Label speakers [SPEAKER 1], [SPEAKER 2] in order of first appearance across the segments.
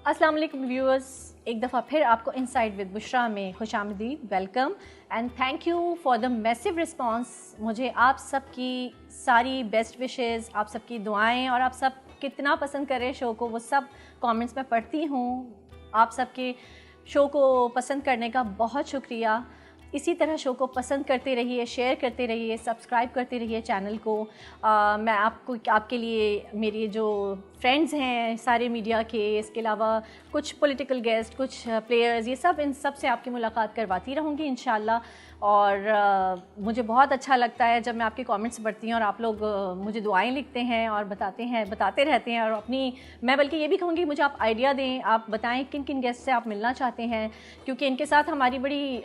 [SPEAKER 1] अस्सलाम वालेकुम व्यूअर्स, एक दफ़ा फिर आपको इनसाइड विद बुशरा में खुशामदीद, welcome and thank you for the massive response. मुझे आप सबकी सारी बेस्ट विशेस, आप सबकी दुआएं और आप सब कितना पसंद करें शो को, वो सब कमेंट्स में पढ़ती हूँ। आप सबके शो को पसंद करने का बहुत शुक्रिया। इसी तरह शो को पसंद करते रहिए, शेयर करते रहिए, सब्सक्राइब करते रहिए चैनल को। मैं आपके लिए मेरी जो फ्रेंड्स हैं सारे मीडिया के, इसके अलावा कुछ पॉलिटिकल गेस्ट, कुछ प्लेयर्स, ये सब इन सब से आपकी मुलाकात करवाती रहूँगी इंशाल्लाह। और मुझे बहुत अच्छा लगता है जब मैं आपके कमेंट्स पढ़ती हूँ और आप लोग मुझे दुआएं लिखते हैं और बताते रहते हैं। और मैं बल्कि ये भी कहूँगी मुझे आप आइडिया दें, आप बताएं किन किन गेस्ट से आप मिलना चाहते हैं, क्योंकि इनके साथ हमारी बड़ी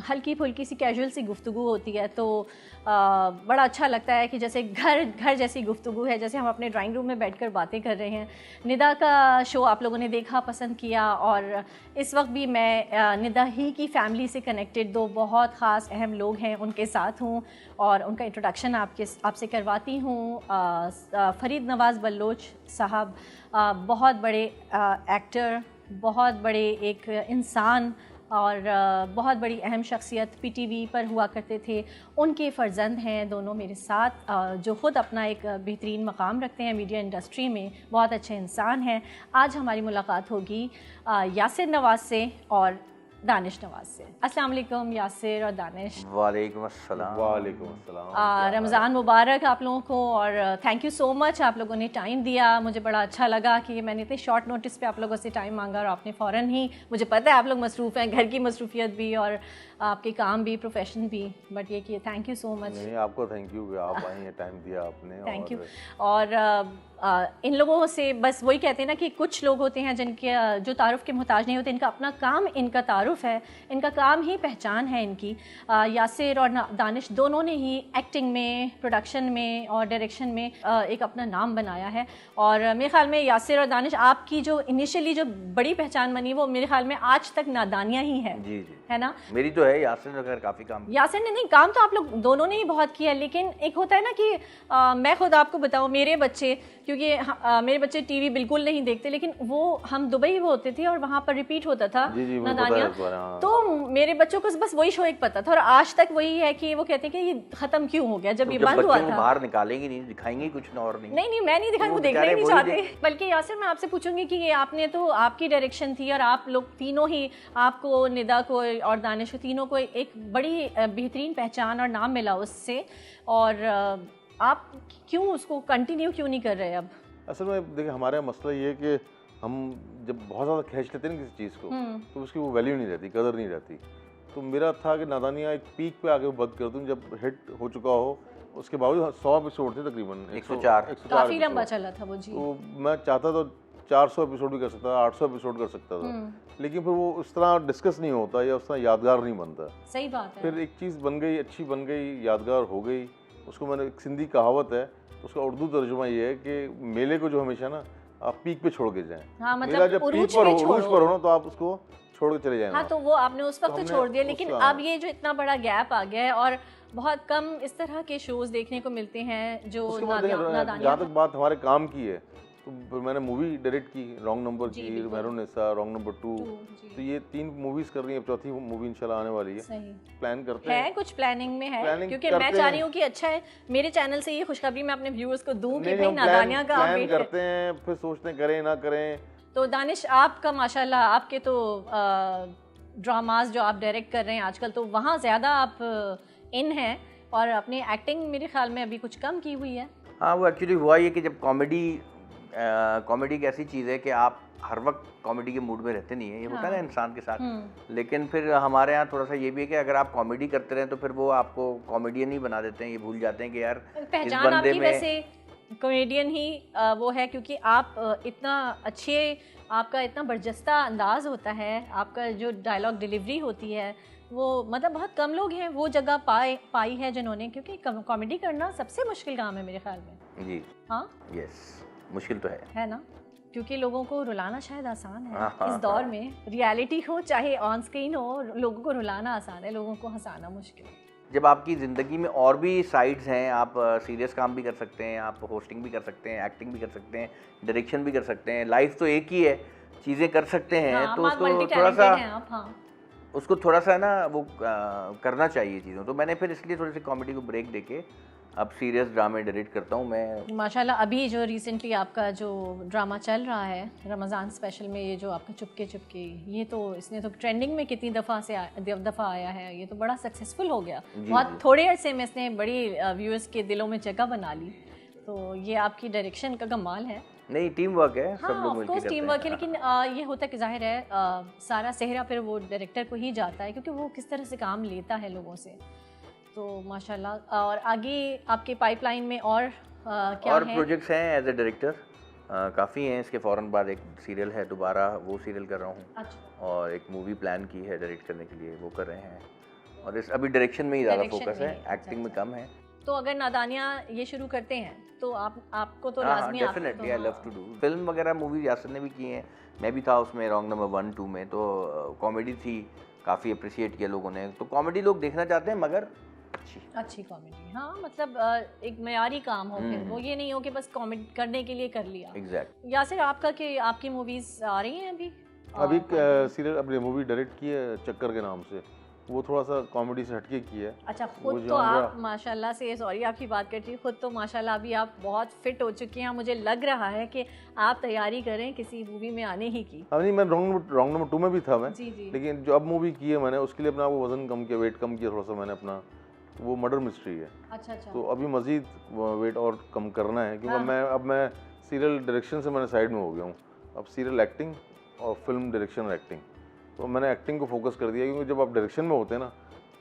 [SPEAKER 1] हल्की फुल्की सी कैजुअल सी गुफ्तगू होती है। तो बड़ा अच्छा लगता है कि जैसे घर जैसी गुफ्तगू है, जैसे हम अपने ड्राइंग रूम में बैठकर बातें कर रहे हैं। निदा का शो आप लोगों ने देखा, पसंद किया, और इस वक्त भी मैं निदा ही की फैमिली से कनेक्टेड दो बहुत ख़ास अहम लोग हैं उनके साथ हूँ और उनका इंट्रोडक्शन आपसे करवाती हूँ। फरीद नवाज़ बलोच साहब बहुत बड़े एक्टर, बहुत बड़े एक इंसान और बहुत बड़ी अहम शख्सियत पीटीवी पर हुआ करते थे। उनके फ़र्जंद हैं दोनों मेरे साथ, जो ख़ुद अपना एक बेहतरीन मकाम रखते हैं मीडिया इंडस्ट्री में, बहुत अच्छे इंसान हैं। आज हमारी मुलाकात होगी यासिर नवाज़ से और दानिश नवाज़ से। अस्सलाम वालेकुम यासिर और दानिश।
[SPEAKER 2] वालेकुम अस्सलाम। वालेकुम अस्सलाम।
[SPEAKER 1] रमज़ान मुबारक आप लोगों को, और थैंक यू सो मच, आप लोगों ने टाइम दिया। मुझे बड़ा अच्छा लगा कि मैंने इतने शॉर्ट नोटिस पे आप लोगों से टाइम मांगा और आपने फ़ौरन ही, मुझे पता है आप लोग मसरूफ़ हैं, घर की मसरूफियत भी और आपके काम भी, प्रोफेशन भी, बट ये कि थैंक यू सो मच।
[SPEAKER 2] नहीं, आपको थैंक यू कि आप आई हैं, टाइम दिया आपने।
[SPEAKER 1] Thank you. और इन लोगों से बस वही कहते हैं ना कि कुछ लोग होते हैं जिनके जो तारुफ़ के मोहताज नहीं होते, इनका अपना काम इनका तारुफ़ है, इनका काम ही पहचान है इनकी। यासिर और दानिश दोनों ने ही एक्टिंग में, प्रोडक्शन में और डायरेक्शन में एक अपना नाम बनाया है। और मेरे ख़्याल में यासिर और दानिश आपकी जो इनिशियली जो बड़ी पहचान बनी, वो मेरे ख़्याल में आज तक नादानियाँ ही है।
[SPEAKER 2] जी जी,
[SPEAKER 1] है ना।
[SPEAKER 2] मेरी तो है, यासिर ने खैर काफ़ी काम,
[SPEAKER 1] यासिर ने नहीं, काम तो आप लोग दोनों ने ही बहुत किया, लेकिन एक होता है ना कि मैं खुद आपको बताऊं, मेरे बच्चे, क्योंकि मेरे बच्चे टीवी बिल्कुल नहीं देखते, लेकिन वो हम दुबई वो होते थे और वहाँ पर रिपीट होता था नादानियाँ, तो मेरे बच्चों को बस वही शो एक पता था और आज तक वही है कि वो कहते हैं कि ये खत्म क्यों हो गया, जब ये बंद हुआ था।
[SPEAKER 2] बाहर निकालेंगे नहीं, दिखाएंगे कुछ ना, और
[SPEAKER 1] नहीं मैं नहीं दिखाऊंगी, वो देखना ही नहीं चाहते। बल्कि यासिर मैं आपसे पूछूंगी कि ये आपने तो, आपकी डायरेक्शन थी और आप लोग तीनों ही, आपको, निदा को और दानिश को, तीनों को एक बड़ी बेहतरीन पहचान और नाम मिला उससे, और आप क्यों उसको कंटिन्यू क्यों नहीं कर रहे अब?
[SPEAKER 3] असल में देखिए, हमारा मसला ये है कि हम जब बहुत ज़्यादा खींच लेते हैं ना किसी चीज़ को, तो उसकी वो वैल्यू नहीं रहती, कदर नहीं रहती। तो मेरा था कि नादानियाँ एक पीक पे आके बंद कर दूँ, जब हिट हो चुका हो। उसके बावजूद 100 एपिसोड थे तकरीबन,
[SPEAKER 2] 104
[SPEAKER 1] काफ़ी लंबा चला था वो जी।
[SPEAKER 3] तो मैं चाहता तो 400 एपिसोड भी कर सकता था, 800 एपिसोड कर सकता था, लेकिन फिर वो उस तरह डिस्कस नहीं होता या उस तरह यादगार नहीं बनता।
[SPEAKER 1] सही बात है।
[SPEAKER 3] फिर एक चीज़ बन गई, अच्छी बन गई, यादगार हो गई। उसको मैंने, एक सिंधी कहावत है, उसका उर्दू तर्जुमा ये है कि मेले को जो हमेशा ना आप पीक पे छोड़ के जाएं।
[SPEAKER 1] हाँ, मतलब
[SPEAKER 3] मेला जब पीक पर हो ना, तो आप उसको छोड़ के चले जाएं।
[SPEAKER 1] हाँ, तो वो आपने उस वक्त तो छोड़ दिया, लेकिन अब ये जो इतना बड़ा गैप आ गया है और बहुत कम इस तरह के शोज देखने को मिलते हैं जो
[SPEAKER 3] नादानियाँ। जहाँ तक बात हमारे काम की है, तो मैंने मूवी डायरेक्ट की, रॉन्ग नंबर की, मेहरुन्निसा, रॉन्ग नंबर 2, तो ये 3 मूवीज कर रही हैं, 4थी मूवी इंशाल्लाह आने वाली है। प्लान करते हैं,
[SPEAKER 1] कुछ प्लानिंग में है, क्योंकि मैं चाह रही हूँ कि अच्छा है मेरे चैनल से ये खुशखबरी मैं अपने व्यूअर्स को दूं कि भाई नादानियाँ का
[SPEAKER 3] प्लान करते हैं, फिर सोचते हैं करें ना करें।
[SPEAKER 1] तो दानिश, आपका माशाल्लाह, आपके तो ड्रामास जो आप डायरेक्ट कर रहे हैं आजकल, तो वहाँ ज़्यादा आप इन हैं और अपनी एक्टिंग मेरे ख्याल में अभी कुछ कम की हुई है।
[SPEAKER 2] हाँ, वो एक्चुअली हुआ ये कि जब कॉमेडी एक ऐसी चीज़ है कि आप हर वक्त कॉमेडी के मूड में रहते नहीं है, ये होता है ना इंसान के साथ। लेकिन फिर हमारे यहाँ थोड़ा सा ये भी है कि अगर आप कॉमेडी करते रहें तो फिर वो आपको कॉमेडियन ही बना देते हैं, ये भूल जाते हैं कि यार इस बंदे में वैसे
[SPEAKER 1] कॉमेडियन ही वो है, क्योंकि आप इतना अच्छे, आपका इतना बरजस्ता अंदाज होता है, आपका जो डायलॉग डिलीवरी होती है, वो मतलब बहुत कम लोग हैं वो जगह पाई है जिन्होंने, क्योंकि कॉमेडी करना सबसे मुश्किल काम है मेरे ख्याल में।
[SPEAKER 2] जी हाँ, यस, मुश्किल तो है ना,
[SPEAKER 1] क्योंकि लोगों को रुलाना शायद आसान है इस दौर में, रियलिटी हो चाहे ऑन स्क्रीन हो, लोगों को रुलाना आसान है, लोगों को हंसाना मुश्किल है।
[SPEAKER 2] जब आपकी ज़िंदगी में और भी साइड्स हैं, आप सीरियस काम भी कर सकते हैं, आप होस्टिंग भी कर सकते हैं, एक्टिंग भी कर सकते हैं, डायरेक्शन भी कर सकते हैं, लाइफ तो एक ही है, चीज़ें कर सकते हैं
[SPEAKER 1] हाँ,
[SPEAKER 2] तो
[SPEAKER 1] आप
[SPEAKER 2] उसको
[SPEAKER 1] मल्टी
[SPEAKER 2] थोड़ा सा
[SPEAKER 1] हैं आप, हाँ।
[SPEAKER 2] उसको थोड़ा सा ना वो करना चाहिए चीज़ों। तो मैंने फिर इसलिए थोड़ी सी कॉमेडी को ब्रेक देके अब सीरियस ड्रामे डायरेक्ट करता हूँ मैं।
[SPEAKER 1] माशाल्लाह अभी जो रिसेंटली आपका जो ड्रामा चल रहा है रमज़ान स्पेशल में, ये जो आपका चुपके चुपके, ये तो इसने तो ट्रेंडिंग में कितनी दफ़ा आया है, ये तो बड़ा सक्सेसफुल हो गया। बहुत थोड़े अरसे में इसने बड़ी व्यूअर्स के दिलों में जगह बना ली। तो ये आपकी डायरेक्शन का कमाल है।
[SPEAKER 2] नहीं, टीम वर्क है,
[SPEAKER 1] हाँ,
[SPEAKER 2] सब लोग मिलकर करते हैं।
[SPEAKER 1] टीम वर्क है, लेकिन ये होता है कि जाहिर है सारा सेहरा फिर वो डायरेक्टर को ही जाता है, क्योंकि वो किस तरह से काम लेता है लोगों से। तो माशाल्लाह। और आगे आपके पाइपलाइन में और क्या
[SPEAKER 2] और
[SPEAKER 1] है?
[SPEAKER 2] प्रोजेक्ट्स हैं एज ए डायरेक्टर काफ़ी हैं। इसके फ़ौरन बाद एक सीरियल है, दोबारा वो सीरियल कर रहा हूँ।
[SPEAKER 1] अच्छा।
[SPEAKER 2] और एक मूवी प्लान की है डायरेक्ट करने के लिए, वो कर रहे हैं। और इस अभी डायरेक्शन में ही ज़्यादा फोकस है, एक्टिंग में कम है।
[SPEAKER 1] तो अगर नादानियाँ ये शुरू करते हैं तो आपको तो
[SPEAKER 2] हाँ,
[SPEAKER 1] लाजमी
[SPEAKER 2] definitely I love to do. Film वगैरह मूवी यासिर ने भी की हैं, मैं भी था उसमें रॉन्ग नंबर 1, 2 में। तो कॉमेडी थी, काफ़ी अप्रिशिएट किया लोगों ने। तो कॉमेडी लोग देखना चाहते हैं, मगर
[SPEAKER 1] अच्छी कॉमेडी। हाँ, मतलब एक मयारी काम हो, फिर वो ये नहीं हो कि बस कॉमेडी करने के लिए कर लिया।
[SPEAKER 2] एग्जैक्ट।
[SPEAKER 1] यासिर आपका कि आपकी मूवीज आ रही हैं
[SPEAKER 3] अभी सीरियल अपनी मूवी डायरेक्ट की है चक्कर के नाम से, वो थोड़ा सा कॉमेडी से हटके की है।
[SPEAKER 1] अच्छा, खुद तो आप माशाल्लाह से, सॉरी आपकी बात करती हूँ, खुद तो माशाल्लाह अभी आप बहुत फिट हो चुकी हैं। मुझे लग रहा है कि आप तैयारी करें किसी मूवी में आने ही की।
[SPEAKER 3] हाँ नहीं, मैं रॉन्ग नंबर 2 में भी था मैं।
[SPEAKER 1] जी जी।
[SPEAKER 3] लेकिन जो अब मूवी की है मैंने, उसके लिए अपना वो वजन कम किया, वेट कम किया थोड़ा सा मैंने अपना। वो मर्डर मिस्ट्री है।
[SPEAKER 1] अच्छा अच्छा।
[SPEAKER 3] तो अभी मजीद वेट और कम करना है, क्योंकि मैं सीरियल डायरेक्शन से मैंने साइड में हो गया हूँ। अब सीरियल एक्टिंग और फिल्म डायरेक्शन और एक्टिंग, तो मैंने एक्टिंग को फोकस कर दिया। क्योंकि जब आप डायरेक्शन में होते हैं ना,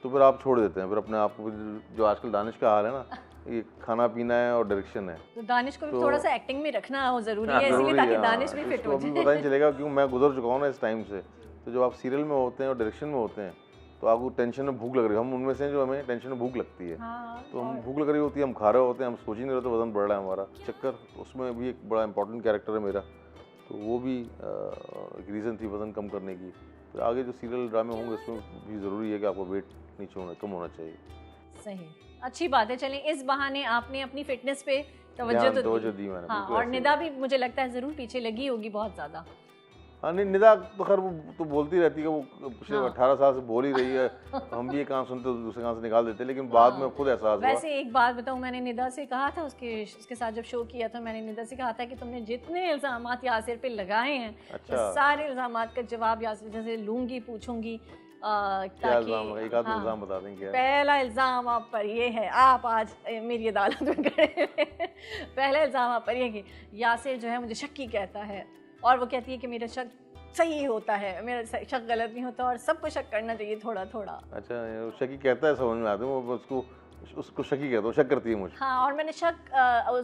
[SPEAKER 3] तो फिर आप छोड़ देते हैं फिर अपने आप को। जो आजकल दानिश का हाल है ना, ये खाना पीना है और डायरेक्शन है,
[SPEAKER 1] तो दानिश को भी थोड़ा सा एक्टिंग में रखना जरूरी है, इसलिए ताकि दानिश भी फिट हो
[SPEAKER 3] जाए। अभी पता नहीं चलेगा, क्योंकि मैं गुजर चुका हूँ ना इस टाइम से। तो जब आप सीरियल में होते हैं और डायरेक्शन में होते हैं, तो आपको टेंशन में भूख लग रही है। हम उनमें से जो हमें टेंशन में भूख लगती है। तो हम भूख लग रही होती है, हम खा रहे होते हैं, हम सोच ही नहीं रहे तो वजन बढ़ रहा है हमारा। चक्कर, उसमें भी एक बड़ा इंपॉर्टेंट कैरेक्टर है मेरा, तो वो भी एक रीज़न थी वज़न कम करने की। तो आगे जो सीरियल ड्रामे होंगे उसमें भी ज़रूरी है कि आपको वेट नीचे होना, कम होना चाहिए।
[SPEAKER 1] सही, अच्छी बात है। चलें, इस बहाने आपने अपनी फिटनेस पे तवज्जो तो दी मैंने। हाँ, और निदा भी मुझे लगता है ज़रूर पीछे लगी होगी बहुत ज़्यादा।
[SPEAKER 3] हाँ नहीं, निदा तो खैर वो तो बोलती रहती है, वो पिछले 18 साल से बोल ही रही है। हम भी ये काम सुनते तो दूसरे काम से निकाल देते, लेकिन बाद में खुद एहसास हुआ।
[SPEAKER 1] वैसे एक बात बताऊं, मैंने निदा से कहा था, उसके साथ जब शो किया था, मैंने निदा से कहा था कि तुमने जितने इल्जामात यासिर पे लगाए हैं,
[SPEAKER 3] अच्छा,
[SPEAKER 1] सारे इल्जामात का जवाब यासिर जैसे लूंगी, पूछूंगी। ताकि
[SPEAKER 3] एक आध इल्जाम बता दें। क्या
[SPEAKER 1] पहला इल्जाम आप पर ये है, आप आज मेरी अदालत में खड़े पहला इल्जाम आप पर ये कि यासिर जो है मुझे शक्की कहता है, और वो कहती है कि मेरा शक सही होता है, मेरा शक गलत नहीं होता, और सबको शक करना चाहिए थोड़ा थोड़ा।
[SPEAKER 3] अच्छा, शकी कहता है, समझ में आता है, वो उसको शकी कहता है, शक करती है मुझे।
[SPEAKER 1] हाँ, और मैंने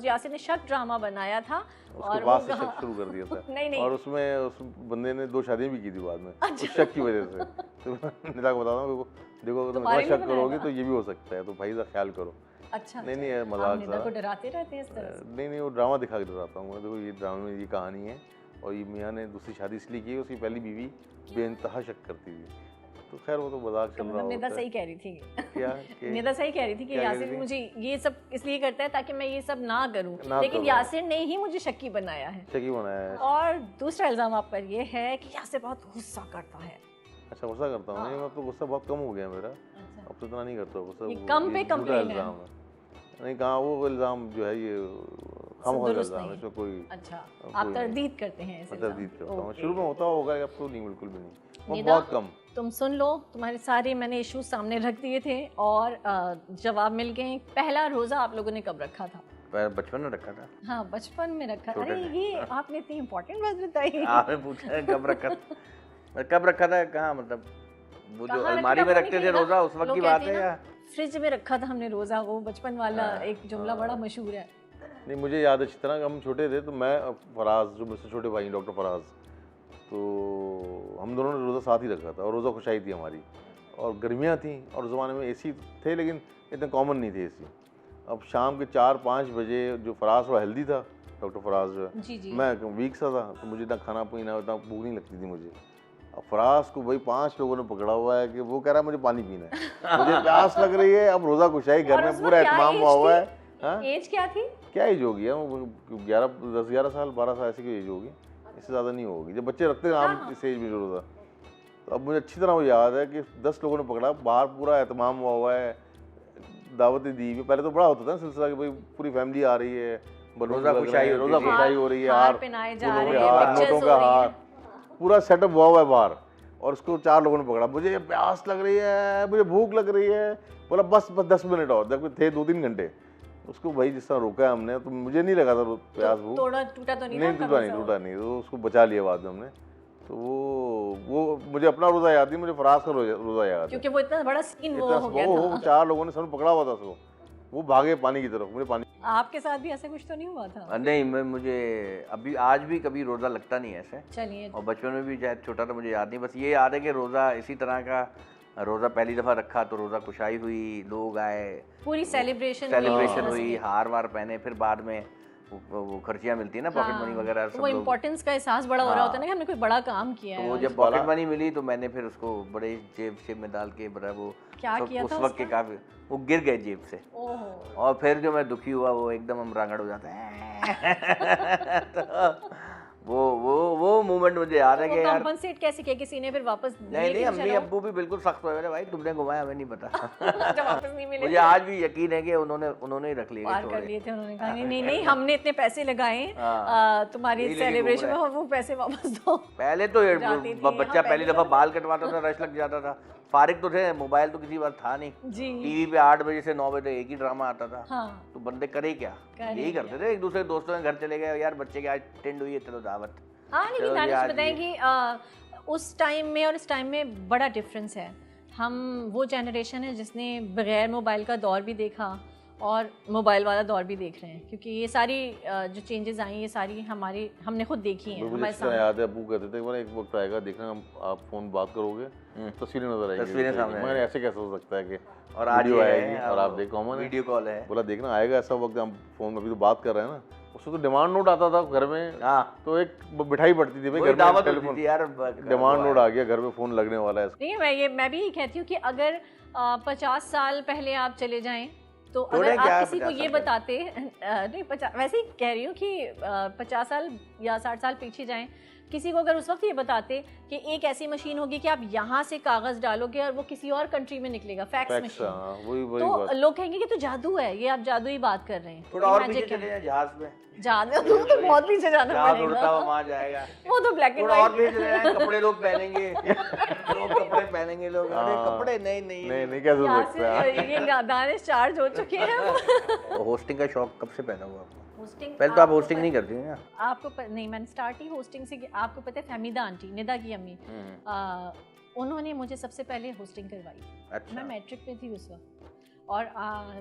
[SPEAKER 1] यासिर ने शक ड्रामा बनाया था,
[SPEAKER 3] और बाद से शक शुरू कर दिया था।
[SPEAKER 1] नहीं।
[SPEAKER 3] और उसमें उस बंदे ने 2 शादियां भी की थी बाद में। अच्छा। उस शक की वजह से। तो निदा को बताता हूँ, देखो अगर तुम इतना शक करोगे तो ये भी हो सकता है, तो भाई का ख्याल करो।
[SPEAKER 1] अच्छा।
[SPEAKER 3] नहीं मजाक
[SPEAKER 1] निदा को डराते रहते हैं इस तरह से?
[SPEAKER 3] नहीं, वो ड्रामा दिखा के डराता हूँ। देखो ये ड्रामा में ये कहानी है, और ये मियाँ ने दूसरी शादी इसलिए की, उसकी पहली बीवी बेइंतहा शक करती थी। तो खैर वो तो मजाक चल रहा है।
[SPEAKER 1] निदा सही कह रही थी।
[SPEAKER 3] क्या?
[SPEAKER 1] निदा सही कह रही थी कि यासिर मुझे ये सब इसलिए करता है ताकि मैं ये सब ना करूं, लेकिन यासिर ने ही मुझे शक्की बनाया है।
[SPEAKER 3] शक्की बनाया है।
[SPEAKER 1] और दूसरा इल्जाम आप पर ये है कि यासिर बहुत गुस्सा करता है।
[SPEAKER 3] अच्छा, गुस्सा करता हूँ? नहीं, मैं तो गुस्सा बहुत कम हो गया मेरा। अब तो इतना नहीं करता गुस्सा।
[SPEAKER 1] कम पे कंप्लेन है।
[SPEAKER 3] नहीं, कहाँ वो इल्जाम जो है ये खामखा इल्जाम है, इसमें कोई।
[SPEAKER 1] अच्छा, आप तरदीद करते हैं?
[SPEAKER 3] तरदीद करता हूँ, शुरू में होता होगा, अब तो नहीं, बिल्कुल भी नहीं, बहुत कम।
[SPEAKER 1] तुम सुन लो, तुम्हारे सारे मैंने इश्यूज सामने रख दिए थे और जवाब मिल गए। पहला रोजा आप लोगों ने कब रखा था?
[SPEAKER 2] बचपन में रखा था।
[SPEAKER 1] हाँ, बचपन में रखा। अरे ये आपने इतनी इम्पोर्टेंट बात बताई।
[SPEAKER 2] आपने पूछा कब रखा था? कब रखा था? कहाँ, मतलब वो जो अलमारी में रखते थे रोजा, उस वक्त की बात है या
[SPEAKER 1] फ्रिज में रखा था हमने रोजा? वो बचपन वाला एक जुमला बड़ा मशहूर है।
[SPEAKER 3] नहीं, मुझे याद है अच्छी तरह। हम छोटे थे तो मैं, फराज जो मुझसे छोटे भाई डॉक्टर फराज, तो हम दोनों ने रोज़ा साथ ही रखा था। और रोज़ा खुशाई थी हमारी, और गर्मियाँ थी, और उस ज़माने में एसी थे लेकिन इतने कॉमन नहीं थे एसी। अब शाम के 4-5 बजे जो फराज थोड़ा हेल्दी था, डॉक्टर फराज जो है, मैं वीक सा था, तो मुझे इतना खाना पीना, इतना भूख नहीं लगती थी मुझे। अब फराज को भाई 5 लोगों ने पकड़ा हुआ है कि वो कह रहा है मुझे पानी पीना है, मुझे प्यास लग रही है। अब रोज़ा खुशाई घर में पूरा एहतमाम हुआ हुआ है। हाँ,
[SPEAKER 1] एज क्या थी?
[SPEAKER 3] क्या एज होगी? 10-11 साल 12 साल ऐसी कोई एज होगी। इससे ज़्यादा नहीं होगी। जब बच्चे रखते हैं आम इस एज में जो रोज़ा, तो अब मुझे अच्छी तरह वो याद है कि 10 लोगों ने पकड़ा, बाहर पूरा एहतमाम हुआ है, दावतें दी हुई। पहले तो बड़ा होता था ना सिलसिला कि भाई पूरी फैमिली आ रही है,
[SPEAKER 2] रोज़ा खुशाई
[SPEAKER 3] हो रही है,
[SPEAKER 1] हार
[SPEAKER 3] हार
[SPEAKER 1] पहनाए जा
[SPEAKER 3] फूलों
[SPEAKER 1] रहे
[SPEAKER 3] के
[SPEAKER 1] हैं,
[SPEAKER 3] हार,
[SPEAKER 1] pictures
[SPEAKER 3] नोटों
[SPEAKER 1] हो
[SPEAKER 3] का
[SPEAKER 1] रही
[SPEAKER 3] हार,
[SPEAKER 1] हैं।
[SPEAKER 3] पूरा सेटअप हुआ है बाहर। और उसको 4 लोगों ने पकड़ा, मुझे प्यास लग रही है, मुझे भूख लग रही है, बोला बस 10 मिनट और, जब थे 2-3 घंटे। उसको भाई जिस तरह रोका है हमने, तो मुझे नहीं लगा था प्यास भूख,
[SPEAKER 1] टूटा तो नहीं,
[SPEAKER 3] टूटा नहीं, तो उसको बचा लिया बाद में हमने। तो वो मुझे अपना रोज़ा याद नहीं, मुझे फराज का रोज़ा याद है,
[SPEAKER 1] क्योंकि वो इतना बड़ा सीन वो हो गया था।
[SPEAKER 3] 4 लोगों ने सब पकड़ा हुआ था उसको, वो भागे पानी की तरफ, मुझे पानी।
[SPEAKER 1] आपके साथ भी ऐसा कुछ तो नहीं हुआ था?
[SPEAKER 2] नहीं, मुझे अभी आज भी कभी रोज़ा लगता नहीं है ऐसे।
[SPEAKER 1] चलिए।
[SPEAKER 2] और बचपन में भी शायद छोटा था, मुझे याद नहीं, बस ये याद है कि रोज़ा इसी तरह का, रोज़ा पहली दफ़ा रखा तो रोज़ा कुशाई हुई, लोग आए,
[SPEAKER 1] पूरी सेलिब्रेशन
[SPEAKER 2] हुई, हार वार पहने, फिर बाद में वो खर्चियाँ मिलती है ना, पॉकेट मनी वगैरह,
[SPEAKER 1] वो इम्पोर्टेंस का एहसास बड़ा हो रहा होता है ना कि हमने कोई बड़ा काम किया है।
[SPEAKER 2] तो जब पॉकेट मनी मिली तो मैंने फिर उसको बड़े जेब में डाल के बड़ा वो
[SPEAKER 1] क्या किया
[SPEAKER 2] उस
[SPEAKER 1] था
[SPEAKER 2] वक्त के काफी वो गिर गए जेब से। और फिर जो मैं दुखी हुआ वो एकदम हम रांगड़ हो जाता है। तो वो मोमेंट मुझे याद है कि यार
[SPEAKER 1] कंपनसेट कैसे किया किसी ने, फिर वापस
[SPEAKER 2] नहीं अम्मी अब्बू भी बिल्कुल सख्त हुए, भाई तुमने घुमाया हमें नहीं पता।
[SPEAKER 1] जब वापस नहीं मिले,
[SPEAKER 2] मुझे आज भी यकीन है कि उन्होंने ही रख लिए,
[SPEAKER 1] पार कर लिए थे। उन्होंने कहा नहीं हमने इतने पैसे लगाए तुम्हारी सेलिब्रेशन में, वो पैसे वापस दो।
[SPEAKER 2] पहले तो बच्चा पहली दफा बाल कटवाता था, रश लग जाता था, फारिग तो थे, मोबाइल तो किसी बार था नहीं, टीवी पे 8 बजे से 9 बजे एक ही ड्रामा आता था। तो बंदे करे क्या, यही करते थे, एक दूसरे दोस्तों के घर चले गए, यार बच्चे की आज टेंड हुई है, चलो दावत।
[SPEAKER 1] हाँ, लेकिन दानिश बताएं कि उस टाइम में और इस टाइम में बड़ा डिफरेंस है। हम वो जनरेशन है जिसने बगैर मोबाइल का दौर भी देखा और मोबाइल वाला दौर भी देख रहे हैं, क्योंकि ये सारी जो चेंजेस आई ये सारी हमने खुद देखी हैं।
[SPEAKER 3] हमारे सामने याद है, अबू कहते थे एक वक्त आएगा देखना आप फोन बात करोगे तस्वीरें नजर आएंगी,
[SPEAKER 2] तस्वीरें सामने,
[SPEAKER 3] मगर ऐसे कैसे हो सकता है कि
[SPEAKER 2] और आज
[SPEAKER 3] आएगी और आप देखो कॉमन
[SPEAKER 2] वीडियो कॉल है,
[SPEAKER 3] बोला देखना आएगा ऐसा वक्त, हम फोन में अभी तो बात कर रहे हैं ना, उसमें तो डिमांड नोट आता था घर में। तो एक मिठाई बढ़ती थी भाई घर में, टेलीफोन यार डिमांड नोट आ गया, घर में फोन लगने वाला है।
[SPEAKER 1] नहीं, मैं भी कहती हूँ कि अगर 50 साल पहले आप चले जाएं तो अगर आप किसी को ये बताते, नहीं वैसे ही कह रही हूँ कि 50 साल या 60 साल पीछे जाएं, किसी को अगर उस वक्त ये बताते कि एक ऐसी मशीन होगी कि आप यहाँ से कागज डालोगे और वो किसी और कंट्री में निकलेगा, फैक्स मशीन, तो लोग कहेंगे कि तो जादू है, ये आप जादू ही बात कर रहे हैं।
[SPEAKER 2] थोड़ा और पीछे चले जाएं, जहाज में
[SPEAKER 1] तो बहुत पीछे जाना पड़ेगा,
[SPEAKER 2] वहाँ जाएगा,
[SPEAKER 1] वो तो ब्लैक एंड
[SPEAKER 2] व्हाइट। और चले जाएं, कपड़े लोग पहनेंगे, लोग कपड़े पहनेंगे, लोग अरे कपड़े नहीं कैसे हो सकता है,
[SPEAKER 1] ये दानिश चार्ज हो चुके हैं।
[SPEAKER 2] होस्टिंग का शौक कब से पैदा हुआ आपको? पहले तो आप होस्टिंग नहीं करती हैं? आपको
[SPEAKER 1] नहीं, मैंने स्टार्ट ही होस्टिंग से। आपको पता है फहमीदा आंटी, निदा की अम्मी, उन्होंने मुझे सबसे पहले होस्टिंग करवाई। अच्छा। मैं मैट्रिक में थी उस वक्त, और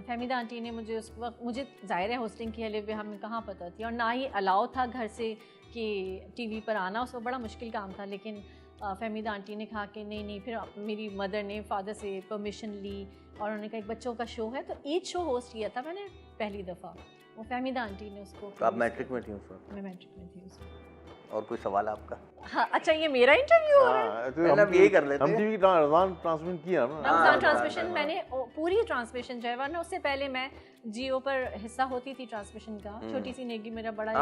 [SPEAKER 1] फहमीदा आंटी ने मुझे उस वक्त, मुझे जाहिर है होस्टिंग की अलिफ हमें कहाँ पता थी, और ना ही अलाउ था घर से कि टीवी पर आना, उस वक्त बड़ा मुश्किल काम था। लेकिन फहमीदा आंटी ने कहा कि नहीं, फिर मेरी मदर ने फादर से परमिशन ली और उन्होंने कहा एक बच्चों का शो है, तो ईद शो होस्ट किया था मैंने पहली दफ़ा, वो फहमीदा आंटी ने उसको।
[SPEAKER 2] तो आप मैट्रिक में थी उस वक्त?
[SPEAKER 1] मैं मैट्रिक में थी उस वक्त।
[SPEAKER 2] और कोई सवाल आपका?
[SPEAKER 1] हाँ, अच्छा ये मेरा इंटरव्यू हो रहा है?
[SPEAKER 2] हम यही कर लेते हैं।
[SPEAKER 3] हम टीवी रमज़ान ट्रांसमिशन किया ना,
[SPEAKER 1] रमज़ान ट्रांसमिशन मैंने पूरी ट्रांसमिशन जो है, वरना उससे पहले मैं जियो पर हिस्सा होती थी ट्रांसमिशन का। छोटी सी नेगी मेरा बड़ा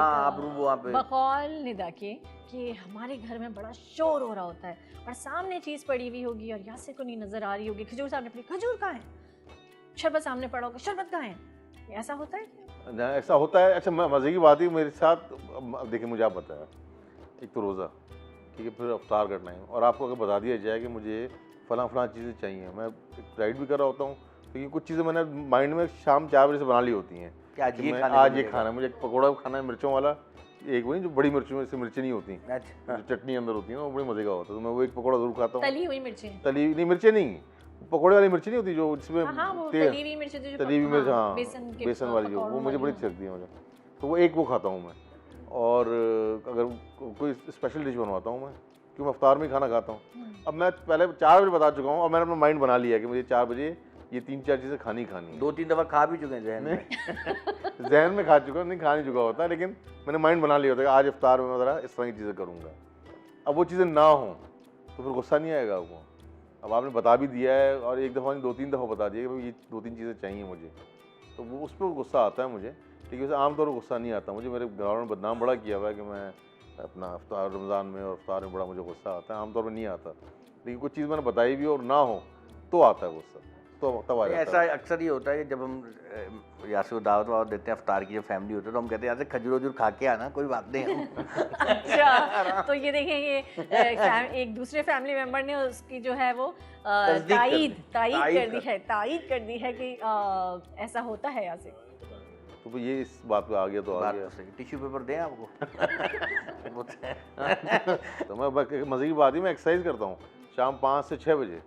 [SPEAKER 1] बकौल निदा के कि हमारे घर में बड़ा शोर हो रहा होता है और सामने चीज़ पड़ी हुई होगी और यासिर को नहीं नजर आ रही होगी, खजूर सामने पड़ी, खजूर कहाँ है, शरबत सामने पड़ा होगा, शरबत कहाँ है, ऐसा होता है?
[SPEAKER 3] ऐसा होता है। अच्छा मज़े की बात है मेरे साथ, देखिए मुझे आप बताया, एक तो रोज़ा, ठीक है, फिर अफ्तार करना है, और आपको अगर बता दिया जाए कि मुझे फ़लाँ चीज़ें चाहिए, मैं राइड भी कर रहा होता हूँ, क्योंकि कुछ चीज़ें मैंने माइंड में शाम 4 बजे से बना ली होती हैं कि आज ये खाना है, मुझे एक पकौड़ा खाना है मिर्चों वाला, एक वही जो बड़ी मिर्चों में से मिर्ची नहीं होती, जो चटनी अंदर होती है ना, वो बड़े मज़े का होता है, तो मैं वो एक पकौड़ा ज़रूर खाता हूँ।
[SPEAKER 1] तली हुई मिर्ची?
[SPEAKER 3] तली नहीं, मिर्ची नहीं, पकौड़े वाली मिर्ची नहीं होती जो जिसमें
[SPEAKER 1] तली हुई मिर्च,
[SPEAKER 3] हाँ बेसन वाली, जो वो मुझे बड़ी अच्छी लगती है मुझे, तो वो एक वो खाता हूँ मैं। और अगर कोई स्पेशल डिश बनवाता हूँ मैं, क्योंकि मैं अफ्तार में खाना खाता हूँ। अब मैं पहले 4 बजे बता चुका हूँ, और मैंने अपना माइंड बना लिया कि मुझे 4 बजे ये 3-4 चीज़ें खानी
[SPEAKER 2] 2-3 दफ़ा खा भी चुके हैं जहन में।
[SPEAKER 3] जहन में खा चुका, नहीं खा नहीं चुका होता, लेकिन मैंने माइंड बना लिया होता है कि आज अफ्तार में मैं ज़रा इस तरह की चीज़ें करूँगा। अब वो चीज़ें ना हों तो फिर गुस्सा नहीं आएगा आपको। अब आपने बता भी दिया है, और एक दफ़ा नहीं 2-3 दफ़ा बता दिया कि भाई ये 2-3 चीज़ें चाहिए मुझे, तो वो उस पर गुस्सा आता है मुझे। लेकिन वैसे आमतौर पर गुस्सा नहीं आता मुझे। मेरे घरवालों ने बदनाम बड़ा किया हुआ है कि मैं अपना अफ्तार रमज़ान में और अफ्तार में बड़ा मुझे गुस्सा आता है, आमतौर पर नहीं आता, लेकिन कुछ चीज़ मैंने बताई भी और ना हो तो आता है गुस्सा, तो तब आ जाता
[SPEAKER 2] ऐसा
[SPEAKER 3] है।
[SPEAKER 2] अक्सर ये होता है कि जब हम यहाँ से दावत वावत देते हैं अफ्तार की, जब फैमिली होती है तो हम कहते हैं यहाँ से खजूर वजूर खा के आना, कोई बात नहीं हम
[SPEAKER 1] अच्छा, तो ये देखें ये एक दूसरे फैमिली मेंबर ने उसकी जो है वो तायीद कर दी है कि ऐसा होता है यहाँ से।
[SPEAKER 3] तो ये इस बात पे आ गया तो आ
[SPEAKER 2] बात
[SPEAKER 3] गया।
[SPEAKER 2] तो सही। टिश्यू पेपर दें आपको
[SPEAKER 3] तो मैं मज़े की बात ही, मैं एक्सरसाइज करता हूँ शाम 5 से 6 बजे,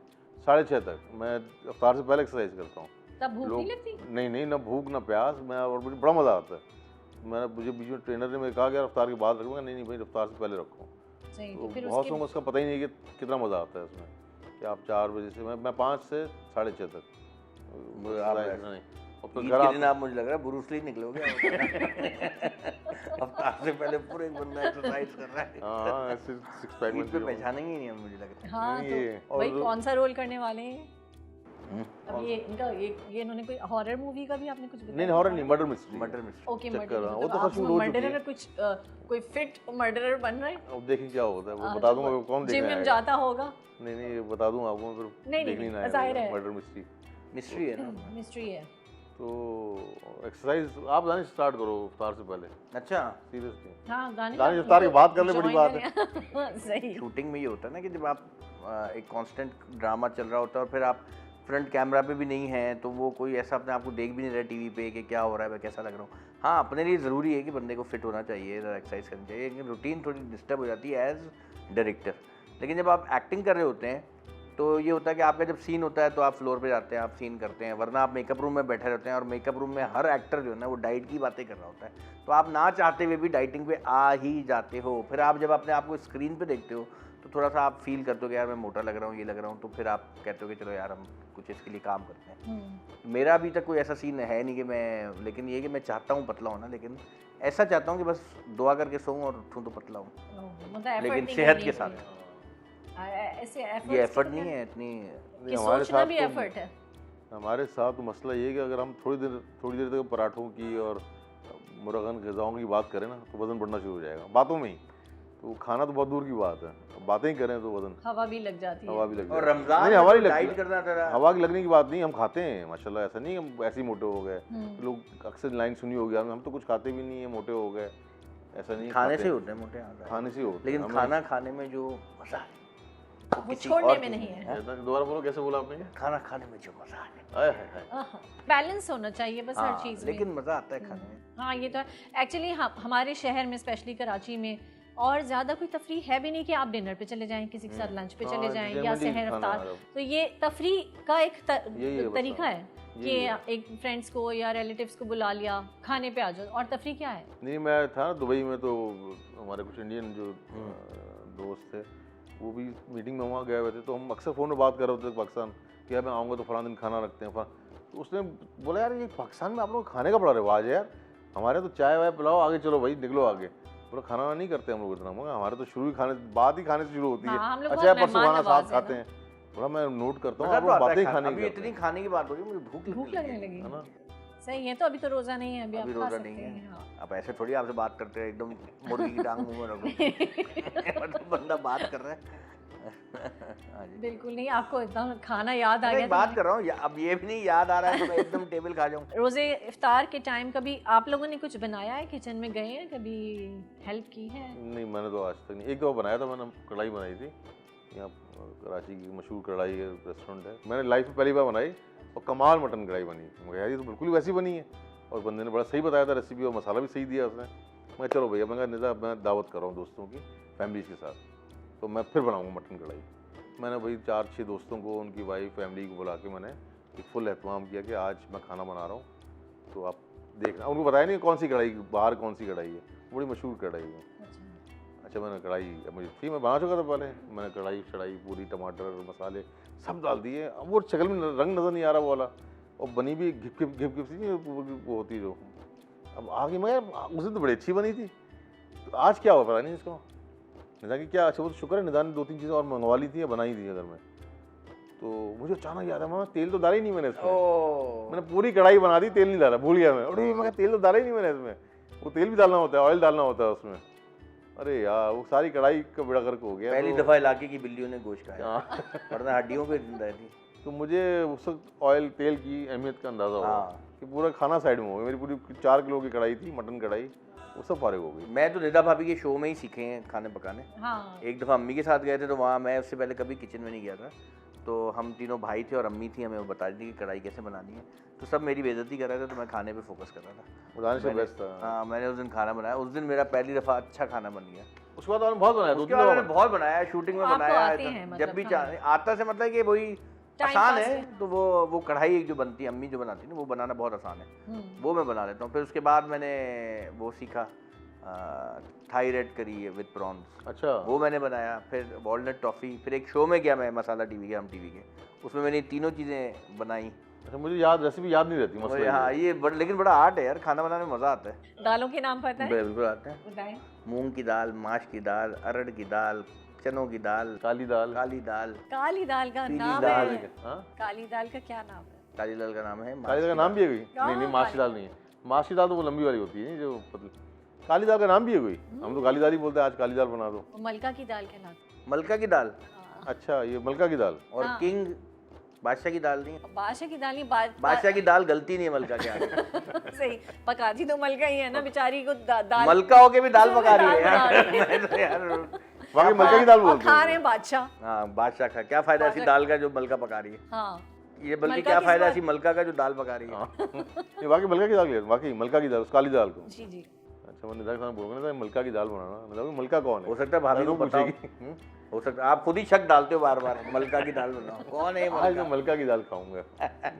[SPEAKER 3] 6:30 तक मैं अफ्तार से पहले एक्सरसाइज करता हूँ।
[SPEAKER 1] तब भूख नहीं लगती?
[SPEAKER 3] नहीं, ना भूख ना प्यास, मैं और मुझे बड़ा मज़ा आता है। मुझे बीच में ट्रेनर ने मुझे कहा कि अफ्तार के बाद रखूँगा, नहीं भाई अफ्तार से पहले रखो।
[SPEAKER 1] तो फिर
[SPEAKER 3] बहुत लोगों को उसका पता ही नहीं कि कितना मज़ा आता है उसमें, कि आप 4 बजे से मैं 5 से 6:30 तक नहीं। और फिर घर
[SPEAKER 2] दिन आप मुझे लग रहा है ब्रूस ली निकलोगे अफ्तार से पहले पूरे एक बंदा एक्सरसाइज कर रहा है।
[SPEAKER 3] हाँ, ऐसे सिक्स पैक में
[SPEAKER 2] पे पहचानेंगे ही नहीं हम, मुझे लगता है।
[SPEAKER 1] हाँ, तो भाई कौन सा रोल करने वाले हैं? अब ये इन्होंने कोई हॉरर मूवी का भी आपने कुछ बताया?
[SPEAKER 3] नहीं, हॉरर नहीं, मर्डर मिस्ट्री।
[SPEAKER 1] Okay, murder.
[SPEAKER 3] वो तो खत्म हो चुकी है।
[SPEAKER 1] कुछ कोई फिट मर्डरर बन रहा है?
[SPEAKER 3] अब देखिए क्या होता है, वो बता दूंगा, कौन देखना है।
[SPEAKER 1] जिम में जाता होगा?
[SPEAKER 3] नहीं, बता दूंगा आपको, फिर देखनी ना है। मर्डर मिस्ट्री
[SPEAKER 2] है ना,
[SPEAKER 1] मिस्ट्री है।
[SPEAKER 3] तो एक्सरसाइज आप गाने स्टार्ट करो इफ्तार से पहले।
[SPEAKER 2] अच्छा,
[SPEAKER 3] सीरियसली?
[SPEAKER 1] हाँ, गाने
[SPEAKER 3] इफ्तार की बात कर ले, बड़ी बात है।
[SPEAKER 1] सही।
[SPEAKER 2] शूटिंग में ये होता है ना कि जब आप एक कांस्टेंट ड्रामा चल रहा होता है और फिर आप फ्रंट कैमरा पे भी नहीं है, तो वो कोई ऐसा अपने आप को देख भी नहीं रहा टीवी पे कि क्या हो रहा है, मैं कैसा लग रहा हूँ। हाँ, अपने लिए ज़रूरी है कि बंदे को फिट होना चाहिए, एक्सरसाइज करनी चाहिए, लेकिन रूटीन थोड़ी डिस्टर्ब हो जाती है एज डायरेक्टर। लेकिन जब आप एक्टिंग कर रहे होते हैं तो ये होता है कि आपका जब सीन होता है तो आप फ्लोर पे जाते हैं, आप सीन करते हैं, वरना आप मेकअप रूम में बैठे रहते हैं और मेकअप रूम में हर एक्टर जो है ना वो डाइट की बातें कर रहा होता है, तो आप ना चाहते हुए भी डाइटिंग पे आ ही जाते हो। फिर आप जब अपने आप को स्क्रीन पे देखते हो तो थोड़ा सा आप फील करते हो कि यार मैं मोटा लग रहा हूँ, ये लग रहा हूँ, तो फिर आप कहते हो कि चलो यार हम कुछ इसके लिए काम करते हैं। मेरा अभी तक कोई ऐसा सीन है नहीं कि मैं, लेकिन ये कि मैं चाहता हूँ पतला होना, लेकिन ऐसा चाहता हूँ कि बस दुआ करके सोऊं और उठूँ तो पतला हूँ, लेकिन सेहत के साथ।
[SPEAKER 1] ऐसे
[SPEAKER 2] ये एफर्ट नहीं है इतनी,
[SPEAKER 3] हमारे साथ
[SPEAKER 1] भी एफर्ट है।
[SPEAKER 3] हमारे साथ तो मसला ये है कि अगर हम थोड़ी देर तक पराठों की और मुर्गन ग़िज़ाओं की बात करें ना तो वज़न बढ़ना शुरू हो जाएगा बातों में ही। तो खाना तो बहुत दूर की बात है, बातें ही करें तो वज़न,
[SPEAKER 1] हवा भी लग जाती है।
[SPEAKER 3] हवा भी लग जाती है।
[SPEAKER 2] और रमज़ान
[SPEAKER 3] नहीं, हवा
[SPEAKER 2] में
[SPEAKER 3] नहीं
[SPEAKER 2] डाइट
[SPEAKER 3] लगती,
[SPEAKER 2] करना था,
[SPEAKER 3] हवा की लगने की बात नहीं, हम खाते हैं माशाल्लाह, ऐसा नहीं हम ऐसे ही मोटे हो गए। लोग अक्सर लाइन सुनी होगी, हम तो कुछ खाते भी नहीं है, मोटे हो गए, ऐसा नहीं।
[SPEAKER 2] खाने से होते हैं मोटे,
[SPEAKER 3] खाने से होते,
[SPEAKER 2] लेकिन खाना खाने में जो मज़ा है
[SPEAKER 1] वो छोड़ने में नहीं है।
[SPEAKER 3] दोबारा बोलो, कैसे बोला आपने?
[SPEAKER 2] खाना खाने में जो मज़ा है,
[SPEAKER 1] बैलेंस होना चाहिए बस हर चीज़ में,
[SPEAKER 2] लेकिन मज़ा आता है खाने में।
[SPEAKER 1] हाँ, ये तो एक्चुअली हमारे शहर में स्पेशली कराची में और ज़्यादा कोई तफरी है भी नहीं कि आप डिनर पे चले जाएं, किसी के साथ लंच पे चले जाएं या सहर अफ्तार। तो ये तफरी का एक तरीका है कि एक फ्रेंड्स को या रिलेटिव्स को बुला लिया, खाने पे आ जाओ। और तफरी क्या है?
[SPEAKER 3] नहीं, मैं था दुबई में, तो हमारे कुछ इंडियन जो दोस्त थे वो भी मीटिंग में वहाँ गए हुए थे, तो हम अक्सर फ़ोन में बात कर रहे थे पाकिस्तान कि यार मैं आऊँगा तो फलां दिन खाना रखते हैं। तो उसने बोला यार ये पाकिस्तान में आप लोग खाने का बड़ा रिवाज है यार, हमारे तो चाय वाय पिलाओ, आगे चलो भाई निकलो आगे। बोला खाना नहीं करते हम लोग इतना, मगर हमारे तो शुरू ही बात ही खाने से शुरू होती है। अच्छा, परसों खाना साथ खाते हैं। बोला मैं नोट करता हूँ, आप लोग बातें खाने की,
[SPEAKER 2] इतनी खाने की बात हो रही है, मुझे भूख लगने लगी
[SPEAKER 1] है ना। सही है, तो अभी तो रोज़ा नहीं है, अभी आप खा सकते हैं।
[SPEAKER 2] अब ऐसे थोड़ी आपसे बात करते हैं एकदम मुर्गी की टांग मुंह में रखो, मतलब बंदा बात कर रहा है।
[SPEAKER 1] बिल्कुल नहीं, आपको एकदम खाना याद आ गया।
[SPEAKER 2] बात कर रहा हूँ, अब ये भी नहीं याद आ रहा है तो मैं एकदम टेबल खा जाऊँ।
[SPEAKER 1] रोज़े इफ्तार के टाइम कभी आप लोगों ने कुछ बनाया है, किचन में गए हैं, कभी हेल्प की है?
[SPEAKER 3] नहीं, मैंने तो आज तक नहीं। एक दफ़ा बनाया था, मैंने कढ़ाई बनाई थी, यहाँ कराची की मशहूर कढ़ाई है, रेस्टोरेंट है, मैंने लाइफ में पहली बार बनाई और कमाल मटन कढ़ाई बनी। मगर यार ये तो बिल्कुल वैसी बनी है, और बंदे ने बड़ा सही बताया था रेसिपी, और मसाला भी सही दिया उसने। मैं चलो भैया, मैं कहा मैं दावत कर रहा हूँ दोस्तों की, फैमिली के साथ, तो मैं फिर बनाऊँगा मटन कढ़ाई। मैंने वही 4-6 दोस्तों को, उनकी वाइफ, फैमिली को बुला के मैंने एक फुल एहतमाम किया कि आज मैं खाना बना रहा हूँ, तो आप देखना। उनको बताया नहीं कौन सी कढ़ाई, बाहर कौन सी कढ़ाई है, बड़ी मशहूर कढ़ाई है। अच्छा, मैंने कढ़ाई, मुझे थी, मैं बना चुका था पहले, मैंने कढ़ाई चढ़ाई, पूरी टमाटर मसाले सब डाल दिए। अब वो शक्ल में रंग नज़र नहीं आ रहा वो वाला, और बनी भी घिप घिप सी वो होती जो। अब आगे मैं उस दिन तो बड़ी अच्छी बनी थी, तो आज क्या हुआ पता नहीं इसको, निज़ाम की क्या। अच्छा, वो तो शुक्र है निज़ाम ने 2-3 चीज़ें और मंगवा ली थी या बनाई थी अगर मैं, तो मुझे अचानक याद है, मैं तेल तो डाला ही नहीं मैंने इसमें। मैंने पूरी कढ़ाई बना दी, तेल नहीं डाला, भूल गया मैं। और मैं तेल तो डाला ही नहीं मैंने इसमें, वो तेल भी डालना होता है, ऑयल डालना होता है उसमें। अरे यार वो सारी कढ़ाई का बेड़ा गर्क हो गया।
[SPEAKER 2] पहली दफा इलाके की बिल्लियों ने गोश्त खाया, वरना हड्डियों पे जिंदा थी।
[SPEAKER 3] तो मुझे उस वक्त ऑयल तेल की अहमियत का अंदाज़ा हुआ
[SPEAKER 2] हाँ।
[SPEAKER 3] कि पूरा खाना साइड में हो गया। मेरी पूरी 4 किलो की कढ़ाई थी, मटन कढ़ाई, वो सब फारिग हो गई।
[SPEAKER 2] मैं तो निदा भाभी के शो में ही सीखे हैं खाने पकाने।
[SPEAKER 1] हाँ।
[SPEAKER 2] एक दफ़ा अम्मी के साथ गए थे, तो वहाँ मैं उससे पहले कभी किचन में नहीं गया था, तो हम तीनों भाई थे और अम्मी थी, हमें वो बता रही थी कि कढ़ाई कैसे बनानी है। तो सब मेरी बेइज्जती कर रहे थे, तो मैं खाने पे फोकस कर रहा था।
[SPEAKER 3] बताने से बेस्ट था।
[SPEAKER 2] हाँ, मैंने उस दिन खाना बनाया, उस दिन मेरा पहली दफ़ा अच्छा खाना बन गया।
[SPEAKER 3] उसके बाद आपने बहुत बनाया,
[SPEAKER 2] उसके बाद मैंने बहुत बनाया, शूटिंग में
[SPEAKER 1] आपको
[SPEAKER 2] बनाया,
[SPEAKER 1] आते हैं
[SPEAKER 2] जब
[SPEAKER 1] मतलब
[SPEAKER 2] भी
[SPEAKER 1] खाने?
[SPEAKER 2] आता से मतलब कि वही
[SPEAKER 1] Time
[SPEAKER 2] आसान
[SPEAKER 1] pass
[SPEAKER 2] है।
[SPEAKER 1] है।
[SPEAKER 2] तो वो कढ़ाई एक जो बनती है, अम्मी जो बनाती है ना, वो बनाना बहुत आसान है, वो मैं बना लेता हूँ। फिर उसके बाद मैंने वो सीखा थाई रेड करी है विद प्रॉन्स,
[SPEAKER 3] अच्छा,
[SPEAKER 2] वो मैंने बनाया। फिर वॉलनट टॉफ़ी, फिर एक शो में गया मैं, मसाला टीवी के, हम टीवी के, उसमें मैंने तीनों चीज़ें बनाई।
[SPEAKER 3] अच्छा मुझे याद रेसिपी याद नहीं रहती मसला
[SPEAKER 2] हाँ, ये लेकिन बड़ा आर्ट है यार, खाना बनाने में मज़ा आता है।
[SPEAKER 1] दालों के नाम पता है?
[SPEAKER 2] बिल्कुल आते हैं।
[SPEAKER 1] बताएं।
[SPEAKER 2] मूंग की दाल, माश की दाल, अरहर की दाल, चनों की दाल,
[SPEAKER 3] काली दाल,
[SPEAKER 2] काली दाल,
[SPEAKER 1] काली दाल का
[SPEAKER 2] पीली
[SPEAKER 1] नाम
[SPEAKER 2] दाल।
[SPEAKER 1] है।
[SPEAKER 3] हाँ?
[SPEAKER 1] काली दाल का क्या नाम है?
[SPEAKER 2] काली दाल का नाम है,
[SPEAKER 3] काली दाल का नाम भी है कोई? नहीं नहीं, माश की दाल नहीं है। माश की दाल तो वो लंबी वाली होती है जो पतली। काली दाल का नाम भी है कोई? हम तो काली दाल ही बोलते हैं, आज काली दाल बना दो।
[SPEAKER 1] मलका की दाल कहलाती
[SPEAKER 2] मलका की दाल।
[SPEAKER 1] है।
[SPEAKER 3] अच्छा, ये मलका की दाल।
[SPEAKER 2] और
[SPEAKER 1] हाँ।
[SPEAKER 2] किंग बादशाह की दाल नहीं है।
[SPEAKER 1] बादशाह की दाल नहीं,
[SPEAKER 2] बादशाह की दाल गलती नहीं है मलका के आगे।
[SPEAKER 1] सही पकाती तो मलका ही है ना, बेचारी को दाल
[SPEAKER 2] मलका होके भी दाल पका रही है
[SPEAKER 1] दाल बना
[SPEAKER 2] यार।
[SPEAKER 1] रही है।
[SPEAKER 2] मैं तो यार
[SPEAKER 3] बाकी मलका की दाल
[SPEAKER 1] और
[SPEAKER 3] बोलते
[SPEAKER 1] खा
[SPEAKER 3] हैं।
[SPEAKER 1] रहे हैं बादशाह।
[SPEAKER 2] हाँ, बादशाह का क्या फायदा ऐसी दाल का जो मलका पका रही है।
[SPEAKER 1] हाँ,
[SPEAKER 2] ये बल्कि
[SPEAKER 1] मलका
[SPEAKER 2] क्या
[SPEAKER 1] किस
[SPEAKER 2] फायदा
[SPEAKER 1] बात-
[SPEAKER 2] ऐसी मलका का जो दाल पका रही है।
[SPEAKER 3] ये वाकई मलका की दाल है, वाकई मलका की दाल, उस काली दाल को।
[SPEAKER 1] जी जी।
[SPEAKER 3] अच्छा, मैंने देखा बोल रहा था मलका की दाल बनाना, मतलब मलका कौन है?
[SPEAKER 2] हो सकता है भाभी को पता हो।
[SPEAKER 3] पूछेगी।
[SPEAKER 2] हो सकता है आप खुद ही शक डालते हो बार बार, मलका की दाल बनाओ, कौन है ये
[SPEAKER 3] आज
[SPEAKER 2] मलका?
[SPEAKER 3] मैं मलका की दाल खाऊंगा,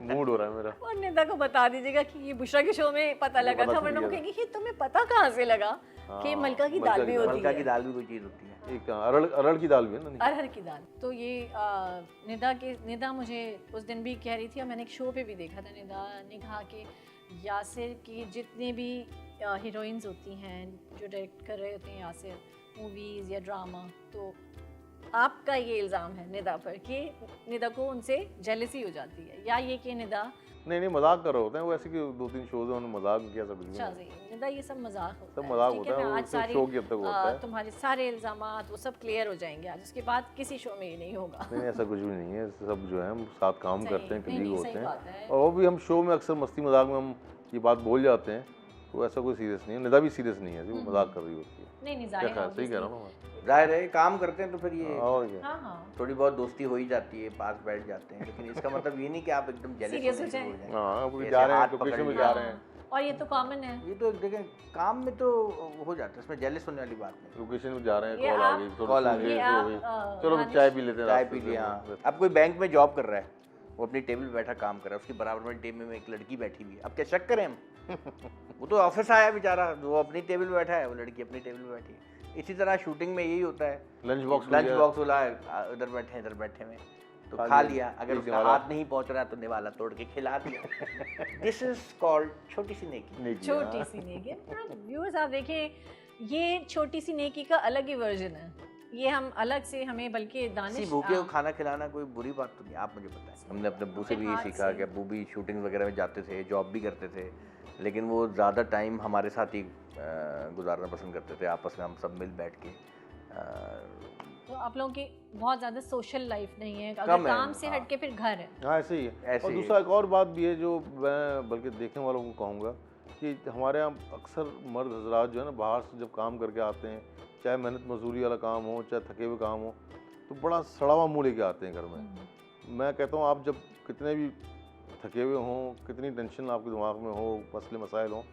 [SPEAKER 3] मूड हो रहा है मेरा।
[SPEAKER 1] और निदा को बता दीजिएगा कि ये बुशरा के शो में पता लगा
[SPEAKER 3] पता
[SPEAKER 1] था,
[SPEAKER 3] चल
[SPEAKER 1] वरना वो
[SPEAKER 3] गया
[SPEAKER 1] कहेगी कि तुम्हें पता कहाँ से लगा कि
[SPEAKER 3] हाँ,
[SPEAKER 1] मलका की
[SPEAKER 3] मलका
[SPEAKER 1] दाल
[SPEAKER 3] की
[SPEAKER 1] भी
[SPEAKER 3] दाल।
[SPEAKER 1] होती
[SPEAKER 2] मलका की
[SPEAKER 1] है।
[SPEAKER 2] दाल भी कोई चीज़ होती है।
[SPEAKER 3] एक अरहर की दाल भी है ना?
[SPEAKER 1] अरहर की दाल। तो ये निदा मुझे उस दिन भी कह रही थी, और मैंने एक शो पे भी देखा था, निदा ने कहा कि यासिर की जितने भी हीरोइंस होती हैं जो डायरेक्ट कर रहे होते हैं यासिर मूवीज़ या ड्रामा, तो आपका ये इल्ज़ाम है निदा पर कि निदा को उनसे जेलसी हो जाती है, या ये कि निदा
[SPEAKER 3] नहीं मजाक कर रहे होते हैं वो, ऐसे कि 2-3 शोज उन्होंने मजाक किया सब
[SPEAKER 1] अच्छा
[SPEAKER 3] इसमें।
[SPEAKER 1] जी, निदा ये सब मजाक होता
[SPEAKER 3] सब
[SPEAKER 1] है,
[SPEAKER 3] मजाक
[SPEAKER 1] ठीक
[SPEAKER 3] होता है,
[SPEAKER 1] ना?
[SPEAKER 3] वो
[SPEAKER 1] आज
[SPEAKER 3] सिर्फ
[SPEAKER 1] सारी
[SPEAKER 3] शो की हद तक होता है।
[SPEAKER 1] तुम्हारे सारे इल्ज़ामात वो सब क्लियर हो जाएंगे आज, उसके बाद किसी शो में ये नहीं होगा।
[SPEAKER 3] नहीं ऐसा कुछ भी नहीं है, सब जो है हम साथ काम
[SPEAKER 1] सही,
[SPEAKER 3] करते हैं,
[SPEAKER 1] नहीं,
[SPEAKER 3] कलीग
[SPEAKER 1] नहीं,
[SPEAKER 3] होते
[SPEAKER 1] सही बात
[SPEAKER 3] हैं,
[SPEAKER 1] है।
[SPEAKER 3] और वो भी हम शो में अक्सर मस्ती मजाक में हम ये बात बोल जाते हैं, तो ऐसा कोई सीरियस नहीं है। निदा भी सीरियस नहीं है, वो मजाक कर रही होती है।
[SPEAKER 1] नहीं
[SPEAKER 3] क्या
[SPEAKER 1] जाहिर
[SPEAKER 3] ख्याल, सही कह रहा
[SPEAKER 1] obviously।
[SPEAKER 3] हूँ मैं?
[SPEAKER 2] जाहिर है काम करते हैं तो फिर ये
[SPEAKER 3] और क्या?
[SPEAKER 1] हाँ हाँ,
[SPEAKER 2] थोड़ी बहुत दोस्ती हो ही जाती है, पास बैठ जाते हैं, लेकिन इसका मतलब ये नहीं कि आप एकदम
[SPEAKER 1] Serious
[SPEAKER 2] जेलस
[SPEAKER 1] हो
[SPEAKER 2] हो
[SPEAKER 1] जाएं।
[SPEAKER 2] जाएं।
[SPEAKER 3] हाँ, अब
[SPEAKER 2] ऐसे
[SPEAKER 3] जा रहे हैं,
[SPEAKER 2] हाथ
[SPEAKER 3] लोकेशन
[SPEAKER 2] पकड़
[SPEAKER 3] में
[SPEAKER 2] लिया।
[SPEAKER 3] जा रहे हैं,
[SPEAKER 1] और ये तो कॉमन है।
[SPEAKER 2] ये तो देखें काम में तो हो जाता है, इसमें जेलस होने वाली बात नहीं।
[SPEAKER 3] लोकेशन में जा रहे हैं,
[SPEAKER 1] ये
[SPEAKER 3] कॉल आ
[SPEAKER 1] आप-
[SPEAKER 3] गई,
[SPEAKER 2] कॉल आ
[SPEAKER 3] थोड़ी
[SPEAKER 2] गई,
[SPEAKER 1] ये
[SPEAKER 3] देर हो
[SPEAKER 1] आप,
[SPEAKER 3] गई, चलो
[SPEAKER 1] दानिश-
[SPEAKER 3] चाय पी लेते हैं
[SPEAKER 2] चाय
[SPEAKER 3] रास्ते
[SPEAKER 2] पी
[SPEAKER 3] से।
[SPEAKER 2] लिया। हाँ, अब कोई बैंक में जॉब कर रहा है, वो अपनी टेबल पे बैठा काम कर रहा है, उसकी बराबर में टेबल में एक लड़की बैठी हुई है, अब क्या शक करें हम? वो तो ऑफिस आया बेचारा, वो अपनी टेबल पे बैठा है, वो लड़की अपनी टेबल पे बैठी है। इसी तरह शूटिंग में यही होता है,
[SPEAKER 3] लंच बॉक्स
[SPEAKER 2] बोला इधर बैठे में तो खा लिया, अगर उसका हाथ नहीं पहुंच रहा तो निवाला तोड़ के खिला दिया। दिस इज कॉल्ड छोटी सी नेकी।
[SPEAKER 1] छोटी सी नेकी। व्यूअर्स आप देखें, ये छोटी सी नेकी का अलग ही वर्जन है, ये हम अलग से हमें बल्कि दानिश
[SPEAKER 2] भूखे को खाना खिलाना कोई बुरी बात तो नहीं, आप मुझे बताएं। हमने अपने अब्बू से भी ये सीखा कि अब्बू भी शूटिंग वगैरह में जाते थे, जॉब भी करते थे, लेकिन वो ज़्यादा टाइम हमारे साथ ही गुजारना पसंद करते थे, आपस में हम सब मिल बैठ के।
[SPEAKER 1] तो आप लोगों की बहुत ज़्यादा सोशल लाइफ नहीं है, अगर
[SPEAKER 2] कम है,
[SPEAKER 1] काम से
[SPEAKER 2] हाँ।
[SPEAKER 1] हट के फिर घर है।
[SPEAKER 3] हाँ ऐसे ही है।
[SPEAKER 2] ऐसे
[SPEAKER 3] और
[SPEAKER 2] ही
[SPEAKER 3] दूसरा एक और बात भी है जो मैं बल्कि देखने वालों को कहूँगा कि हमारे यहाँ अक्सर मर्द हजरात जो है ना, बाहर से जब काम करके आते हैं, चाहे मेहनत मजदूरी वाला काम हो, चाहे थके हुए काम हो, तो बड़ा सड़ा हुआ मुँह लेके आते हैं घर में। मैं कहता हूँ आप जब कितने भी थके हुए हों, कितनी टेंशन आपके दिमाग में हो, मसले मसाइल हों,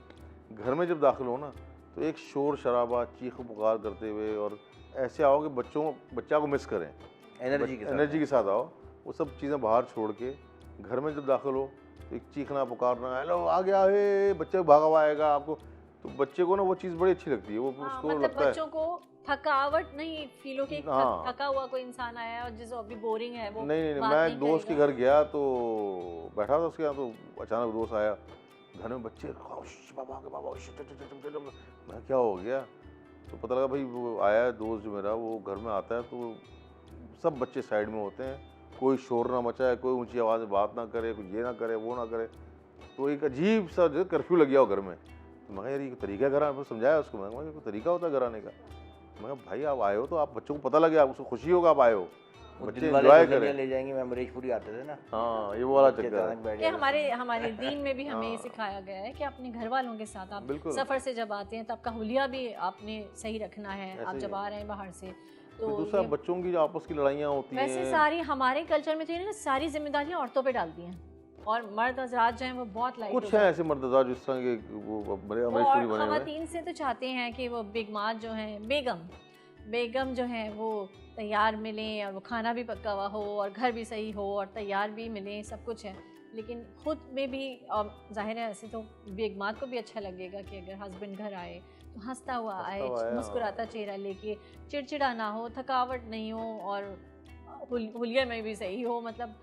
[SPEAKER 3] घर में जब दाखिल हो ना, तो एक शोर शराबा, चीख पुकार करते हुए और ऐसे आओ कि बच्चा को मिस करें, एनर्जी के साथ आओ। वो सब चीज़ें बाहर छोड़ के घर में जब दाखिल हो तो एक चीखना पुकारना, हेलो आ गया है, बच्चे भागा हुआ आएगा आपको, तो बच्चे को ना वो चीज़ बड़ी अच्छी लगती है, वो उसको
[SPEAKER 1] मतलब
[SPEAKER 3] लगता है
[SPEAKER 1] बच्चों को थकावट नहीं फील हो कि
[SPEAKER 3] हाँ।
[SPEAKER 1] थका हुआ कोई इंसान आया है और जिसको अभी बोरिंग है वो
[SPEAKER 3] नहीं
[SPEAKER 1] बात
[SPEAKER 3] मैं
[SPEAKER 1] नहीं
[SPEAKER 3] दोस्त के
[SPEAKER 1] करेगा।
[SPEAKER 3] घर गया तो बैठा था उसके यहाँ, तो अचानक दोस्त आया, घर में बच्चे बाबा के बाबा, मैं क्या हो गया, तो पता लगा भाई वो आया है दोस्त जो मेरा, वो घर में आता है तो सब बच्चे साइड में होते हैं, कोई शोर ना मचाए, कोई ऊंची आवाज़ में बात ना करे, कुछ ये ना करे वो ना करे, तो एक अजीब सा जो कर्फ्यू लग गया हो घर में। तो मैं यार ये तरीका घर आने, समझाया उसको, मैं ये कोई तरीका होता है घर आने का, मैं कहा भाई आप आए हो तो आप बच्चों को पता लगे, आप उसको खुशी होगा आप आए हो, बच्चे
[SPEAKER 2] वाले
[SPEAKER 3] एंजॉय
[SPEAKER 2] गजलियाँ
[SPEAKER 3] करें।
[SPEAKER 2] ले जाएंगे, मैं अमरीशपुरी आते थे ना,
[SPEAKER 3] हाँ, ये वो वाला
[SPEAKER 2] बच्चे
[SPEAKER 3] चक्कर है।
[SPEAKER 2] अचानक बैठ
[SPEAKER 1] ये
[SPEAKER 2] जाते
[SPEAKER 1] हमारे दीन में भी हमें ये सिखाया गया है कि अपने घर वालों के साथ आप
[SPEAKER 3] बिल्कुल।
[SPEAKER 1] सफ़र से जब आते हैं तो आपका हुलिया भी आपने सही रखना है,
[SPEAKER 3] ऐसे
[SPEAKER 1] आप
[SPEAKER 3] ही
[SPEAKER 1] जब
[SPEAKER 3] है।
[SPEAKER 1] आ रहे हैं बाहर से
[SPEAKER 3] तो
[SPEAKER 1] तो
[SPEAKER 3] दूसरा
[SPEAKER 1] ये-
[SPEAKER 3] बच्चों की जो आपस की लड़ाइयाँ होती
[SPEAKER 1] वैसे
[SPEAKER 3] हैं,
[SPEAKER 1] सारी हमारे कल्चर में तो ये ना सारी जिम्मेदारियां औरतों पे डाल दी हैं और मर्द हजरात जो हैं वो बहुत लाइट
[SPEAKER 3] कुछ हैं ऐसे मर्दादार जिस तरह के वो बड़े अमरीशपुरी बने हुए हैं।
[SPEAKER 1] खवातीन से तो चाहते हैं कि वो बेगमात जो हैं बेगम जो हैं वो तैयार मिलें और वो खाना भी पका हुआ हो और घर भी सही हो और तैयार भी मिलें, सब कुछ है। लेकिन खुद में भी जाहिर है ऐसे तो बेगमात को भी अच्छा लगेगा कि अगर हस्बैंड घर आए तो हंसता हुआ आए, मुस्कुराता चेहरा लेके, चिड़चिड़ा ना हो, थकावट नहीं हो और हुलिया में भी सही हो। मतलब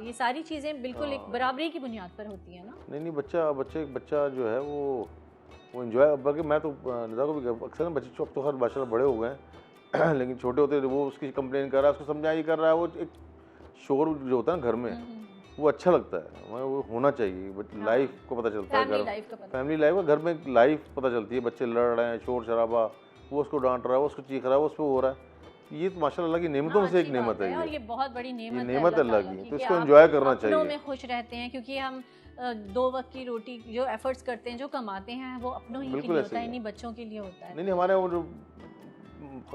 [SPEAKER 1] ये सारी चीज़ें बिल्कुल एक बराबरी की बुनियाद पर होती हैं ना।
[SPEAKER 3] नहीं बच्चा जो है वो एंजॉय, बल्कि मैं तो निदा को भी अक्सर ना बच्चे अब तो हर माशाल्लाह बड़े हो गए हैं लेकिन छोटे होते वो उसकी कंप्लेन कर रहा है, उसको समझा ये कर रहा है, वो एक शोर जो होता है ना घर में वो अच्छा लगता है, वो होना चाहिए। लाइफ को पता चलता है,
[SPEAKER 1] फैमिली लाइफ का पता।
[SPEAKER 3] फैमिली लाइफ का, घर में लाइफ पता चलती है। बच्चे लड़ रहे हैं, शोर शराबा, वो उसको डांट रहा है, वो उसको चीख रहा है, वो उस पर हो रहा है, ये तो माशाल्लाह अल्लाह की नेमतों में से एक
[SPEAKER 1] अच्छी
[SPEAKER 3] नेमत
[SPEAKER 1] बात
[SPEAKER 3] है
[SPEAKER 1] और
[SPEAKER 3] ये
[SPEAKER 1] ये बहुत बड़ी नेमत है
[SPEAKER 3] नेमत
[SPEAKER 1] अल्लाह
[SPEAKER 3] अल्लाह
[SPEAKER 1] ताला
[SPEAKER 3] की,
[SPEAKER 1] की
[SPEAKER 3] तो
[SPEAKER 1] कि
[SPEAKER 3] इसको
[SPEAKER 1] आप
[SPEAKER 3] एंजॉय करना
[SPEAKER 1] अपनों
[SPEAKER 3] चाहिए।
[SPEAKER 1] में खुश रहते हैं क्योंकि हम 2 वक्त की रोटी जो एफर्ट्स करते हैं, जो कमाते हैं, वो अपनों ही के
[SPEAKER 3] बिल्कुल
[SPEAKER 1] लिए
[SPEAKER 3] ऐसे
[SPEAKER 1] होता है,
[SPEAKER 3] ही है।
[SPEAKER 1] इन्हीं बच्चों के लिए होता है।
[SPEAKER 3] नहीं हमारे वो जो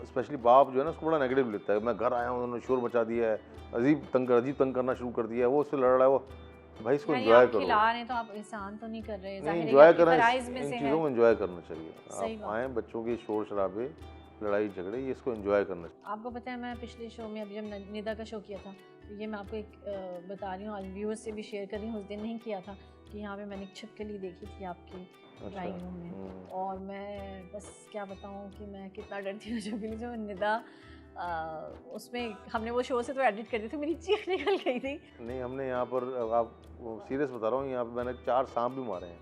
[SPEAKER 3] स्पेशली बाप जो है ना उसको बड़ा नेगेटिव लेता है। मैं घर आया हूँ, उन्होंने शोर मचा दिया है, अजीब तंग करना शुरू कर दिया है, वो उससे लड़ रहा है, वो भाई इसको
[SPEAKER 1] यानी
[SPEAKER 3] एंजॉय
[SPEAKER 1] आप
[SPEAKER 3] करो।
[SPEAKER 1] खिला रहे हैं तो आप एहसान तो नहीं कर रहे,
[SPEAKER 3] नहीं,
[SPEAKER 1] जाहिर है
[SPEAKER 3] एंजॉय
[SPEAKER 1] आपके
[SPEAKER 3] करना,
[SPEAKER 1] फराइज में
[SPEAKER 3] इन
[SPEAKER 1] से
[SPEAKER 3] चीज़ों
[SPEAKER 1] है।
[SPEAKER 3] को एंजॉय करना चाहिए।
[SPEAKER 1] सही
[SPEAKER 3] आप
[SPEAKER 1] बात।
[SPEAKER 3] आए, बच्चों के शोर शराबे, लड़ाई झगड़े, ये इसको एंजॉय करना चाहिए।
[SPEAKER 1] आपको पता है मैं पिछले शो में अभी जब निदा का शो किया था तो ये मैं आपको एक बता रही हूँ, आज व्यूअर्स से भी शेयर कर रही हूँ, उस दिन नहीं किया था कि यहाँ पे मैंने एक छिपकली देखी थी आपकी ड्राइंग रूम में और मैं बस क्या बताऊँ कि मैं कितना डरती हूँ छिपकली से। निदा उसमें हमने वो शो से तो एडिट कर दी थी, मेरी चीख निकल गई थी।
[SPEAKER 3] नहीं हमने यहाँ पर, आप सीरियस बता रहा हूँ, यहाँ पे मैंने 4 सांप भी मारे हैं,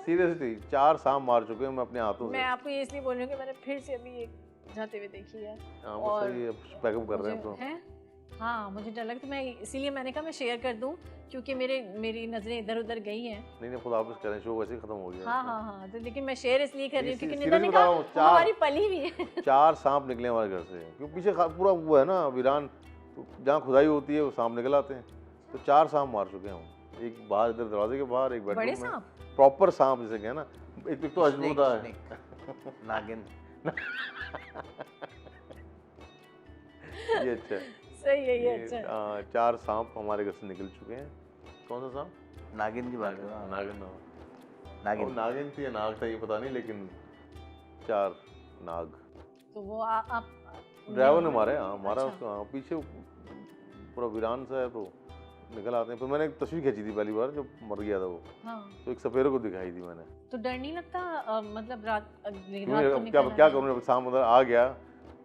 [SPEAKER 3] सीरियसली 4 सांप मार चुके हैं मैं अपने हाथों से।
[SPEAKER 1] मैं आपको ये इसलिए बोल रही हूँ कि मैंने फिर से अभी एक जाते हुए देखी है
[SPEAKER 3] और पैकअप कर रहे हैं तो
[SPEAKER 1] है। हाँ मुझे डर लगता, मैं इसीलिए मैंने कहा मैं शेयर कर दूं क्योंकि मेरी नज़रें इधर उधर गई हैं।
[SPEAKER 3] नहीं खुद वापस करें, शो वैसे ही खत्म हो गया।
[SPEAKER 1] हाँ तो लेकिन मैं शेयर इसलिए कर रही हूँ क्योंकि
[SPEAKER 3] सीरियस
[SPEAKER 1] निदा ने
[SPEAKER 3] बता रहा
[SPEAKER 1] कहा
[SPEAKER 3] हूँ,
[SPEAKER 1] वो हमारी पली भी है।
[SPEAKER 3] 4 सांप निकले हमारे घर से, क्योंकि पीछे पूरा वो है ना वीरान, तो जहाँ खुदाई होती है वो सांप निकल आते हैं, तो 4 सांप मार चुके हैं हम। एक बाहर इधर दरवाजे के बाहर, एक
[SPEAKER 1] बड़े
[SPEAKER 3] बेडरूम में,
[SPEAKER 1] सांप
[SPEAKER 3] प्रॉपर सांप जिसे कहें ना, एक तो अजनबी होता है
[SPEAKER 2] नागिन।
[SPEAKER 3] ये अच्छा है।
[SPEAKER 1] सही है, ये अच्छा है।
[SPEAKER 3] 4 सांप हमारे घर से निकल चुके हैं। कौन सा सांप?
[SPEAKER 2] नागिन की बात है।
[SPEAKER 3] नागिन नागिन थी या नाग था ये पता नहीं, लेकिन 4 नाग।
[SPEAKER 1] तो वो आप
[SPEAKER 3] ड्राइवर ने मारे, हाँ मारा
[SPEAKER 1] अच्छा।
[SPEAKER 3] उसको, हाँ पीछे पूरा वीरान सा है तो निकल आते हैं। फिर मैंने एक तस्वीर खींची थी पहली बार जब मर गया था वो,
[SPEAKER 1] हाँ
[SPEAKER 3] तो एक सपेरे को दिखाई थी मैंने।
[SPEAKER 1] तो डर नहीं लगता मतलब रात को
[SPEAKER 3] क्या करूँ, जब सांप अंदर आ गया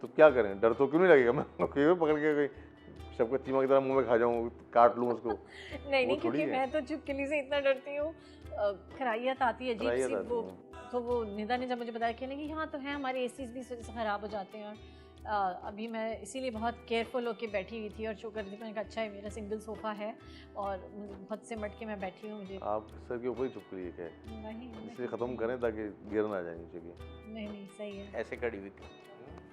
[SPEAKER 3] तो क्या करें, डर तो क्यों नहीं लगेगा। मैं क्यों पकड़ के कोई सबको चीमा की तरह मुंह में खा जाऊँ, काट लूँ उसको।
[SPEAKER 1] नहीं क्योंकि मैं तो छिपकली से इतना डरती हूँ, खराइयत आती है अजीब सी वो। तो वो निदा ने जब मुझे बताया कि नहीं यहाँ तो है, हमारे एसीज भी ख़राब हो जाते हैं। अभी मैं इसीलिए बहुत केयरफुल होकर बैठी हुई थी और शो कर रही थी। मैंने कहा अच्छा है मेरा सिंगल सोफ़ा है और बहुत से मट के मैं बैठी हूँ। मुझे
[SPEAKER 3] आप सर के ऊपर ही चुप करिए, क्या
[SPEAKER 1] नहीं
[SPEAKER 3] इसलिए ख़त्म करें ताकि गिर ना जाए नीचे की।
[SPEAKER 1] नहीं सही है,
[SPEAKER 2] ऐसे खड़ी हुई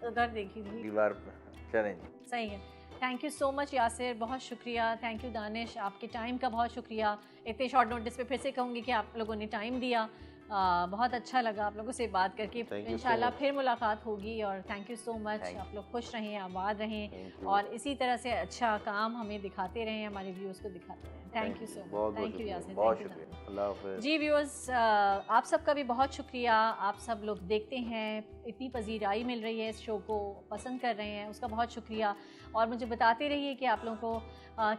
[SPEAKER 1] उधर देखी थी
[SPEAKER 2] दीवार पर। चलें जी,
[SPEAKER 1] सही है। Thank you so much Yasir, बहुत शुक्रिया। थैंक यू दानिश, आपके टाइम का बहुत शुक्रिया। इतने शॉर्ट नोटिस पे फिर से कहूँगी कि आप लोगों ने टाइम दिया। बहुत अच्छा लगा आप लोगों से बात करके। इंशाल्लाह फिर मुलाकात होगी और थैंक यू सो मच। आप लोग खुश रहें, आबाद रहें और इसी तरह से अच्छा काम हमें दिखाते रहें, हमारे व्यूअर्स को दिखाते रहें। Thank you so much. Thank you Yasir,
[SPEAKER 2] बहुत शुक्रिया।
[SPEAKER 3] अल्लाह हाफ़िज़।
[SPEAKER 1] जी व्यूअर्स, आप सबका भी बहुत शुक्रिया। आप सब लोग देखते हैं, इतनी पजीराई मिल रही है इस शो को, पसंद कर रहे हैं, उसका बहुत शुक्रिया। और मुझे बताते रहिए कि आप लोगों को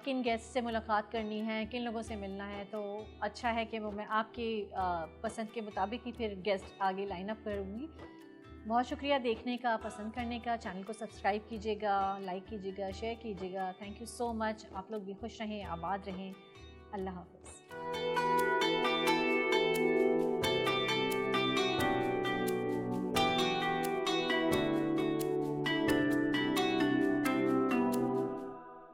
[SPEAKER 1] किन गेस्ट से मुलाकात करनी है, किन लोगों से मिलना है। तो अच्छा है कि वो मैं आपकी पसंद के मुताबिक ही फिर गेस्ट आगे लाइन अप करूँगी। बहुत शुक्रिया देखने का, पसंद करने का। चैनल को सब्सक्राइब कीजिएगा, लाइक कीजिएगा, शेयर कीजिएगा। Thank you so much. आप लोग भी खुश रहें, आबाद रहें। अल्लाह हाफ़िज़।